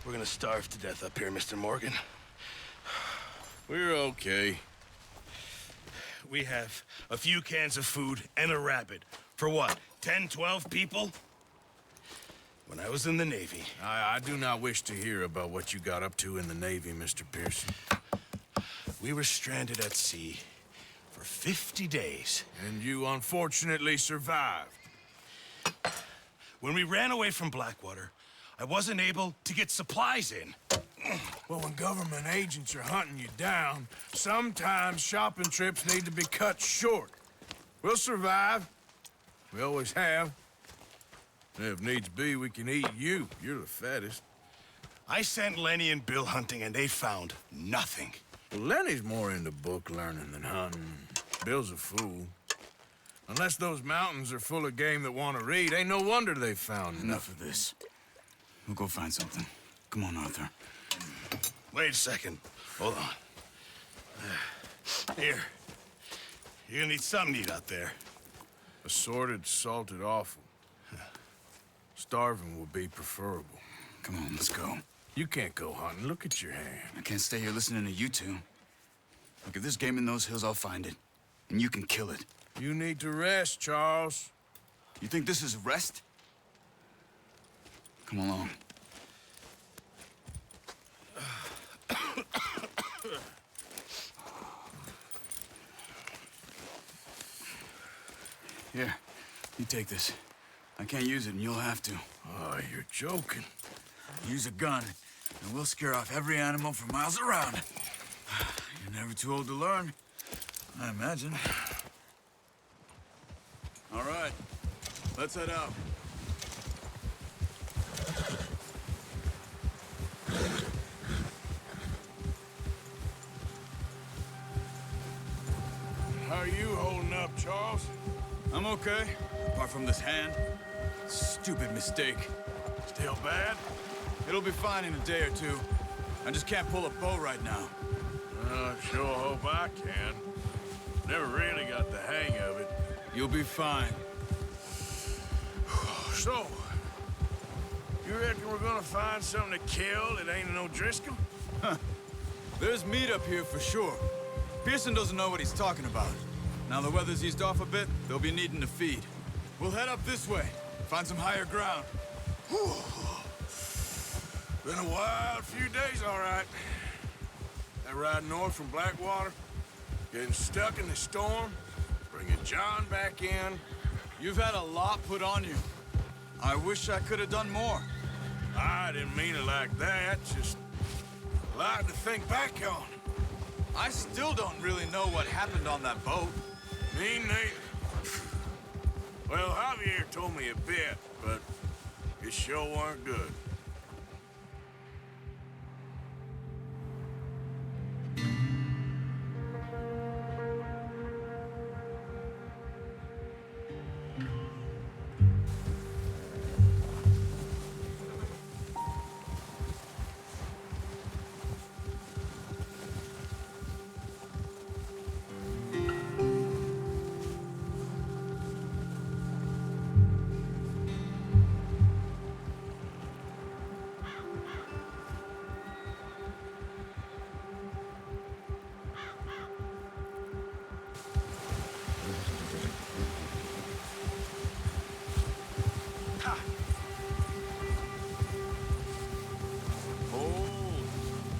We're gonna starve to death up here, Mr. Morgan. We're okay. We have a few cans of food and a rabbit. For what, 10, 12 people? When I was in the Navy... I do not wish to hear about what you got up to in the Navy, Mr. Pearson. We were stranded at sea for 50 days. And you unfortunately survived. When we ran away from Blackwater, I wasn't able to get supplies in. Well, when government agents are hunting you down, sometimes shopping trips need to be cut short. We'll survive. We always have. And if needs be, we can eat you. You're the fattest. I sent Lenny and Bill hunting, and they found nothing. Well, Lenny's more into book learning than hunting. Bill's a fool. Unless those mountains are full of game that want to read, ain't no wonder they found Enough of this. We'll go find something. Come on, Arthur. Wait a second. Hold on. Here. You're gonna need something to eat out there. Assorted, salted offal. Starving would be preferable. Come on, let's go. You can't go hunting. Look at your hand. I can't stay here listening to you two. Look, if there's game in those hills, I'll find it. And you can kill it. You need to rest, Charles. You think this is rest? Come along. Here, you take this. I can't use it, and you'll have to. Oh, you're joking. Use a gun, and we'll scare off every animal for miles around. You're never too old to learn, I imagine. All right, let's head out. How are you holding up, Charles? I'm okay, apart from this hand. Stupid mistake. Still bad? It'll be fine in a day or two. I just can't pull a bow right now. I sure hope I can. Never really got the hang of it. You'll be fine. So, you reckon we're gonna find something to kill that ain't no Driscoll? There's meat up here for sure. Pearson doesn't know what he's talking about. Now the weather's eased off a bit, they'll be needing to feed. We'll head up this way, find some higher ground. Whew. Been a wild few days, all right. That ride north from Blackwater, getting stuck in the storm, bringing John back in. You've had a lot put on you. I wish I could have done more. I didn't mean it like that, just a lot to think back on. I still don't really know what happened on that boat. Me neither. Well, Javier told me a bit, but it sure weren't good.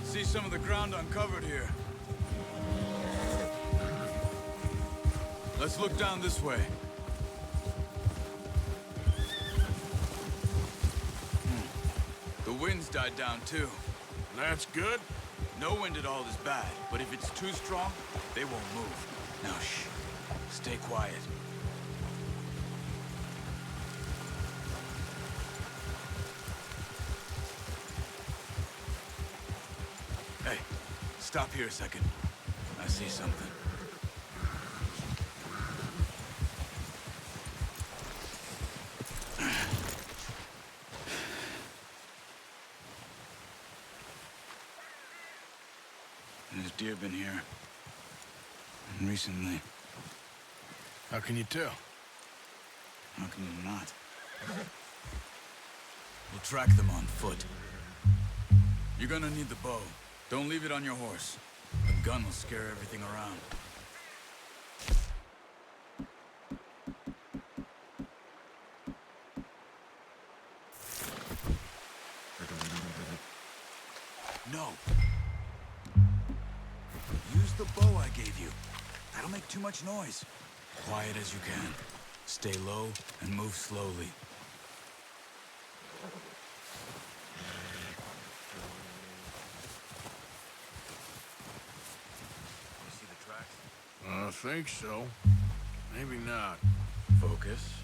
See some of the ground uncovered here. Let's look down this way. The wind's died down too. That's good. No wind at all is bad, but if it's too strong, they won't move. Now shh, stay quiet. Hey, stop here a second. I see something. There's deer been here. And recently. How can you tell? How can you not? We'll track them on foot. You're gonna need the bow. Don't leave it on your horse. A gun will scare everything around. No. Use the bow I gave you. That'll make too much noise. Quiet as you can. Stay low and move slowly. You see the tracks? I think so. Maybe not. Focus.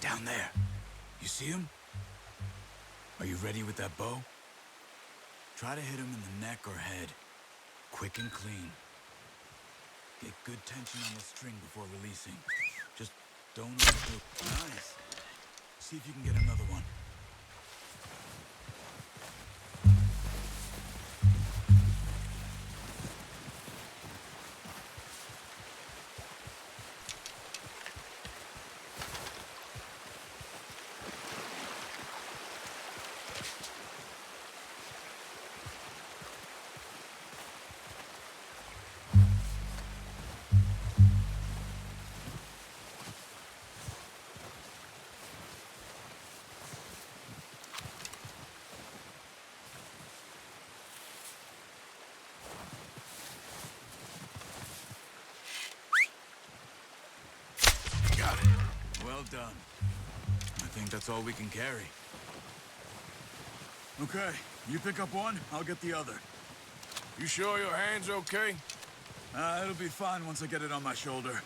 Down there. You see him? Are you ready with that bow? Try to hit him in the neck or head. Quick and clean. Get good tension on the string before releasing. Just don't overdo it. Nice. See if you can get another one. Well done. I think that's all we can carry. Okay, you pick up one, I'll get the other. You sure your hand's okay? It'll be fine once I get it on my shoulder.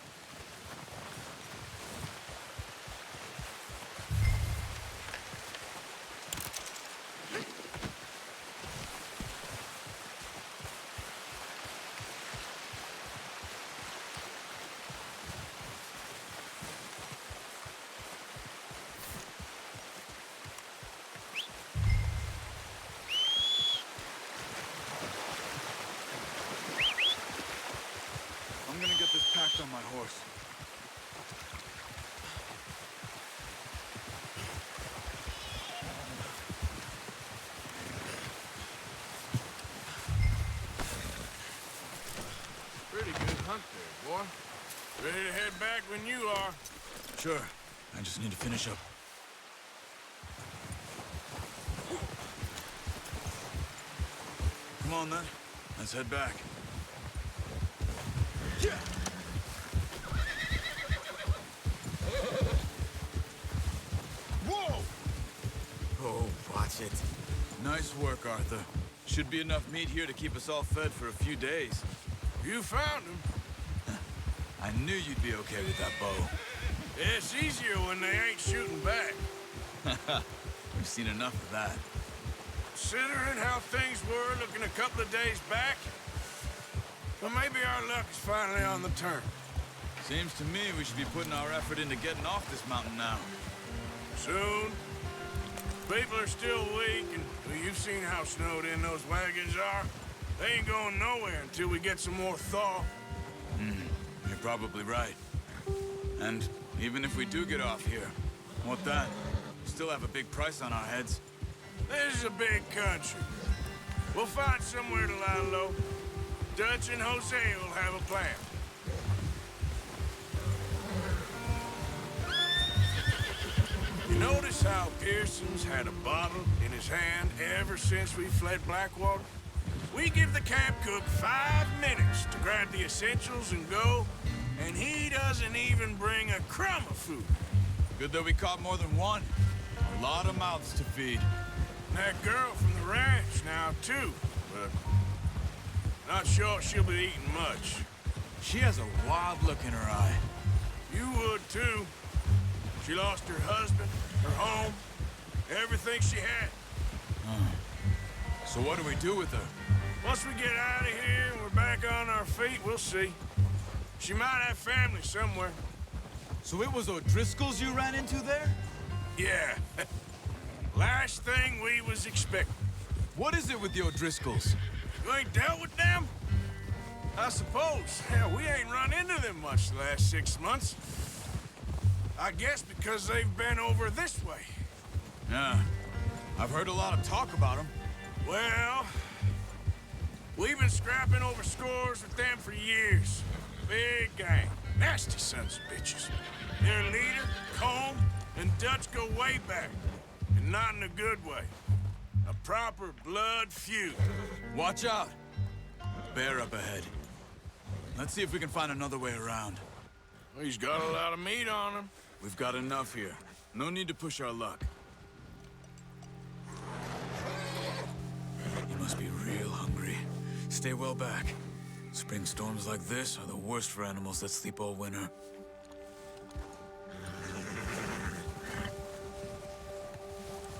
I'm gonna get this packed on my horse. Pretty good hunt there, boy. Ready to head back when you are. Sure. I just need to finish up. Come on, then. Let's head back. Whoa! Oh, watch it. Nice work, Arthur. Should be enough meat here to keep us all fed for a few days. You found him. I knew you'd be okay with that bow. It's easier when they ain't shooting back. We've seen enough of that. Considering how things were looking a couple of days back, well, maybe our luck is finally on the turn. Seems to me we should be putting our effort into getting off this mountain now. Soon. People are still weak, and well, you've seen how snowed in those wagons are. They ain't going nowhere until we get some more thaw. You're probably right. And even if we do get off here, what then? We still have a big price on our heads. This is a big country. We'll find somewhere to lie low. Dutch and Jose will have a plan. You notice how Pearson's had a bottle in his hand ever since we fled Blackwater? We give the camp cook 5 minutes to grab the essentials and go. And he doesn't even bring a crumb of food. Good that we caught more than one. A lot of mouths to feed. And that girl from the ranch now, too. But not sure she'll be eating much. She has a wild look in her eye. You would, too. She lost her husband, her home, everything she had. So what do we do with her? Once we get out of here and we're back on our feet, we'll see. She might have family somewhere. So it was O'Driscoll's you ran into there? Yeah. Last thing we was expecting. What is it with the O'Driscolls? You ain't dealt with them? I suppose. Hell, we ain't run into them much the last 6 months. I guess because they've been over this way. Yeah. I've heard a lot of talk about them. Well, we've been scrapping over scores with them for years. Big gang. Nasty sons of bitches. Their leader, Combe, and Dutch go way back. And not in a good way. A proper blood feud. Watch out. Bear up ahead. Let's see if we can find another way around. Well, he's got a lot of meat on him. We've got enough here. No need to push our luck. You must be real hungry. Stay well back. Spring storms like this are the worst for animals that sleep all winter.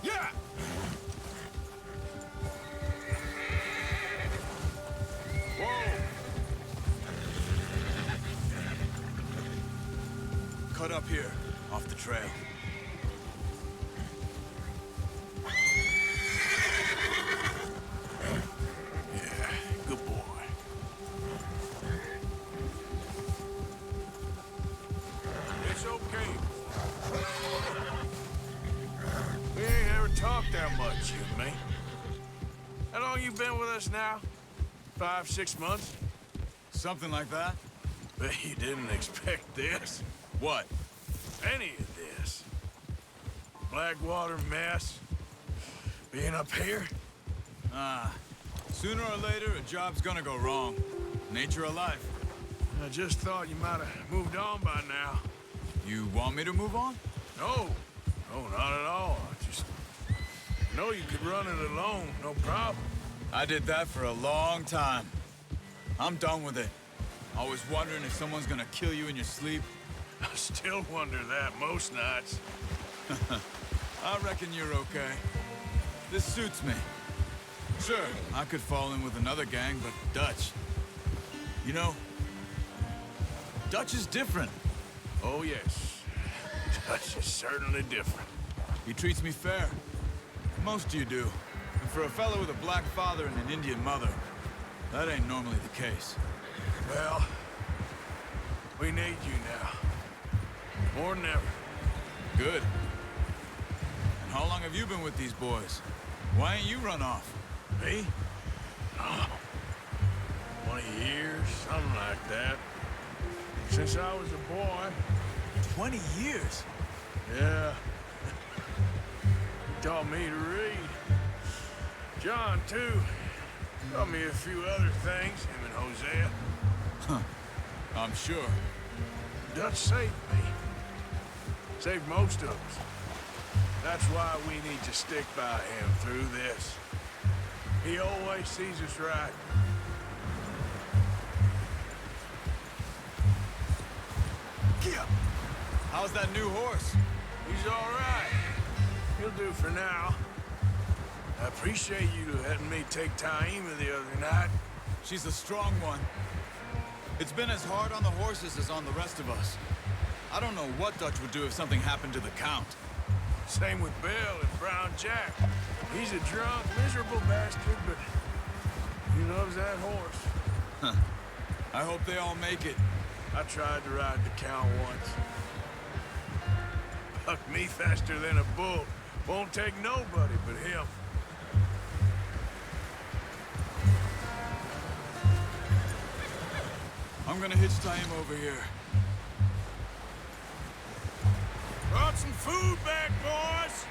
Yeah! Whoa! Cut up here, off the trail. Yeah, good boy. It's okay. We ain't ever talked that much, you and me. How long you been with us now? 5, 6 months? Something like that? Bet you didn't expect this. What? Any of this. Blackwater mess. Being up here? Sooner or later, a job's gonna go wrong. Nature of life. I just thought you might have moved on by now. You want me to move on? No. No, not at all. I just know you could run it alone, no problem. I did that for a long time. I'm done with it. Always wondering if someone's gonna kill you in your sleep. I still wonder that most nights. I reckon you're okay. This suits me. Sure, I could fall in with another gang, but Dutch... You know, Dutch is different. Oh, yes. Dutch is certainly different. He treats me fair. Most of you do. And for a fellow with a black father and an Indian mother, that ain't normally the case. Well, we need you now. More than ever. Good. And how long have you been with these boys? Why ain't you run off? Me? Oh, 20 years, something like that. Since I was a boy. 20 years? Yeah. He taught me to read. John, too. Taught me a few other things, him and Hosea. Huh. I'm sure. Dutch saved me. Saved most of us. That's why we need to stick by him through this. He always sees us right. How's that new horse? He's all right. He'll do for now. I appreciate you letting me take Taima the other night. She's a strong one. It's been as hard on the horses as on the rest of us. I don't know what Dutch would do if something happened to the Count. Same with Bill and Brown Jack. He's a drunk, miserable bastard, but he loves that horse. Huh. I hope they all make it. I tried to ride the Count once. Bucked me faster than a bull. Won't take nobody but him. I'm gonna hitch Taima over here. Brought some food back, boys!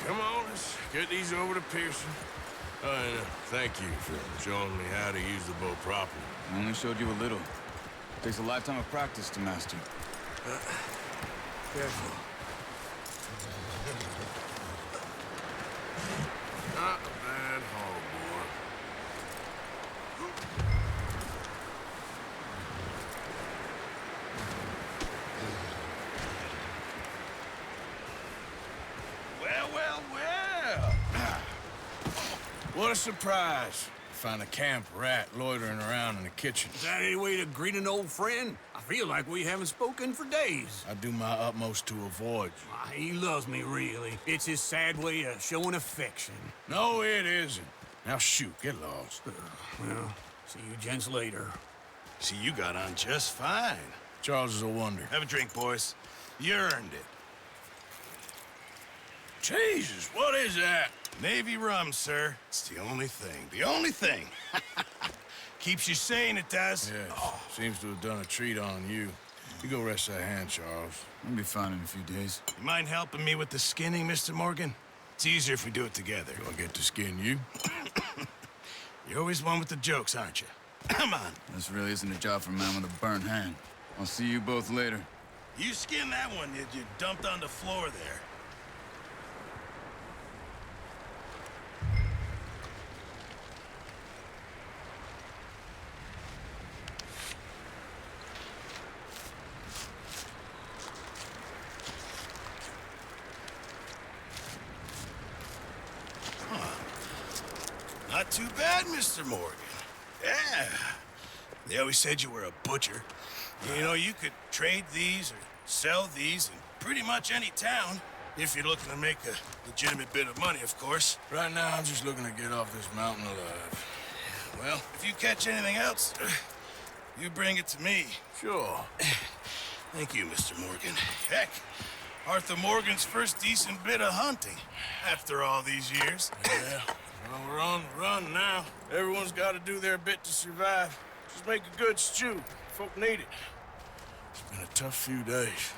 Come on, let's get these over to Pearson. Thank you for showing me how to use the bow properly. I only showed you a little. Takes a lifetime of practice to master. Careful. Not a bad haul, boy. Well, well, well. What a surprise. Find a camp rat loitering around in the kitchen. Is that any way to greet an old friend? I feel like we haven't spoken for days. I do my utmost to avoid you. Why, he loves me, really. It's his sad way of showing affection. No, it isn't. Now shoot, get lost. Well, see you gents later. See, you got on just fine. Charles is a wonder. Have a drink, boys. You earned it. Jesus, what is that? Navy rum, sir. It's the only thing. The only thing. Keeps you sane, it does. Yes, seems to have done a treat on you. You go rest that hand, Charles. I'll be fine in a few days. You mind helping me with the skinning, Mr. Morgan? It's easier if we do it together. Do I get to skin you? You're always one with the jokes, aren't you? Come on. This really isn't a job for a man with a burnt hand. I'll see you both later. You skin that one that you dumped on the floor there. Not too bad, Mr. Morgan. Yeah. They always said you were a butcher. You know, you could trade these or sell these in pretty much any town, if you're looking to make a legitimate bit of money, of course. Right now, I'm just looking to get off this mountain alive. Well, if you catch anything else, you bring it to me. Sure. Thank you, Mr. Morgan. Heck, Arthur Morgan's first decent bit of hunting after all these years. Yeah. Well, we're on the run now. Everyone's got to do their bit to survive. Just make a good stew. Folk need it. It's been a tough few days.